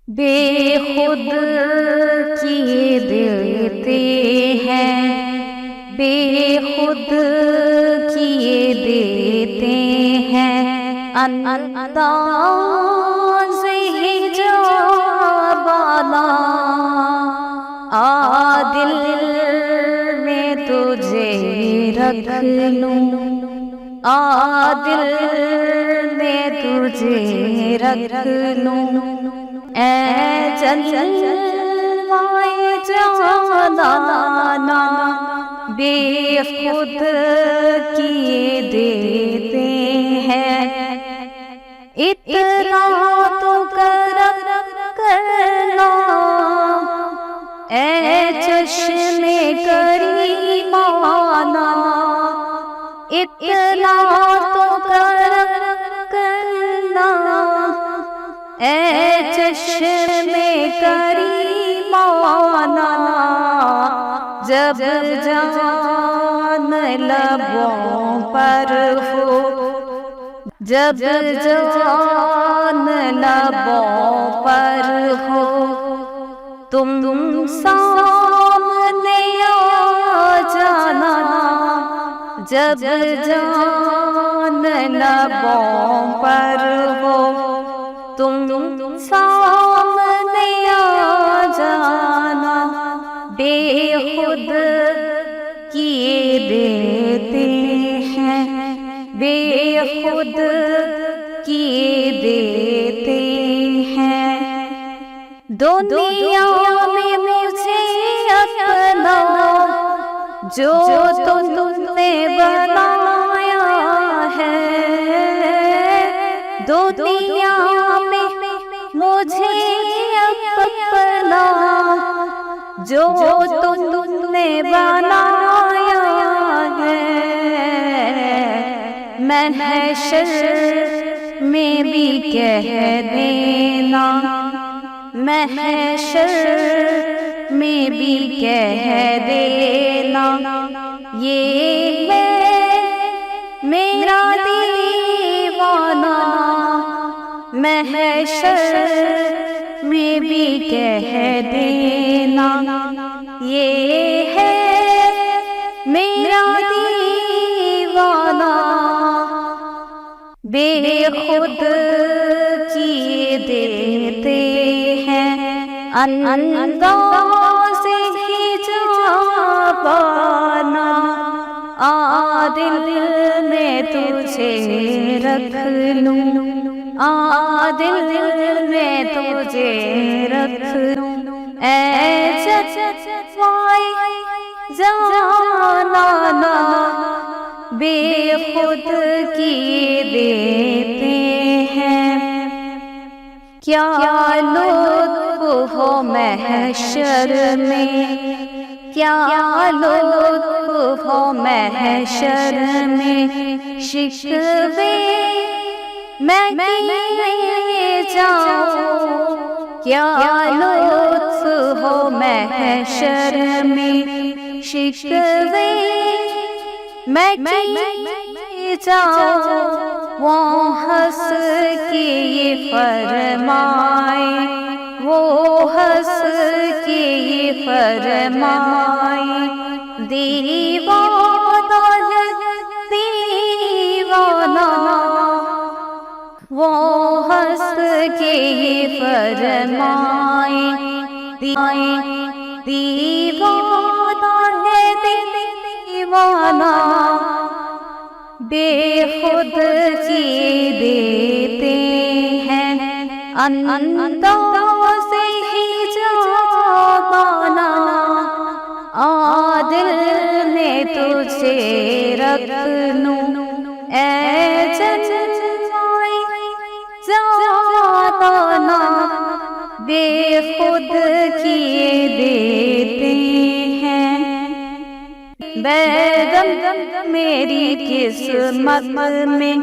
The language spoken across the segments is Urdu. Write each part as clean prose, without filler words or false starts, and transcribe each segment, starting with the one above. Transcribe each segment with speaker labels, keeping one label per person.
Speaker 1: بے خود کیے دیتے ہیں، بے خود کیے دیتے ہیں، انداز حجابانا عادل میں تجھے رکھ لوں، عادل میں تجھے رکھ لوں، اے جلوائے جانانا بے خود کیے دیتے ہیں، اتنا تو کرنا اے چشم کریمانہ، اتنا تو کرنا اے چشم کریمانہ، جب جان لبوں پر ہو، جب جان لبوں پر ہو، تم سامنے آ جانا، جب جان لبوں پر ہو، تم سامنے آ جانا، بے خود کیے دیتے ہیں، بے خود کیے دیتے ہیں، دنیا میں مجھے اپنا جو تم نے بنایا ہے، دنیا میں مجھے اپنا جو تم نے بنایا ہے، محشر میں بھی کہہ دینا، محشر میں بھی کہہ دینا، یہ ہے میرا دیوانہ، محشر میں بھی کہہ دینا، یہ ہے میرا دیوانہ، بے خود کیے دیتے ہیں، انداز حجابانا عادل میں تجھے رکھ لوں، عادل میں تجھے رکھ لوں، اے جلوائے جانانا بے خود کیے دیتے ہیں، کیا لطف ہو محشر میں، کیا لطف ہو محشر میں، شکوے میں کیے جاؤں، کیا لطف ہو محشر میں، شکوے میں کیے جاؤں، وہ ہنس کے یہ فرمائے، وہ ہنس کے یہ فرمائے، دیوانہ دیوانہ، وہ ہنس کے یہ فرمائے، دیوانہ دیوانہ بے خود کیے دیتے ہیں، انداز حجابانا عادل میں تجھے رکھ لوں، اے جلوائے جانانا بے خود کیے دیتے ہیں، بیگم میری قسمت میں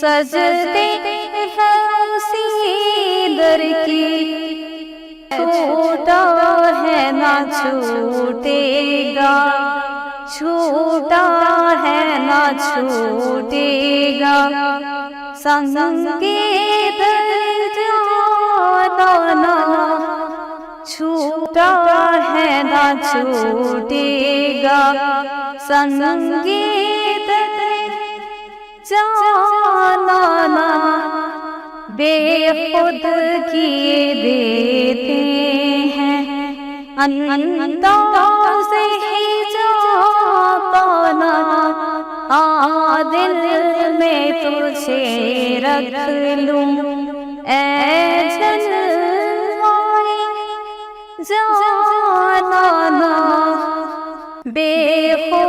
Speaker 1: سجدے ہیں اسی در کی، چھوٹا ہے نہ چھوٹے گا، چھوٹا ہے نہ چھوٹے گا، سنگے در جانانا چھوٹے گا سنگیت جانا نا بے خود کیے دیتے ہیں انداز ہی جاتا نا دل میں تجھے رکھ لوں اے جلوائے جانا نا بے خود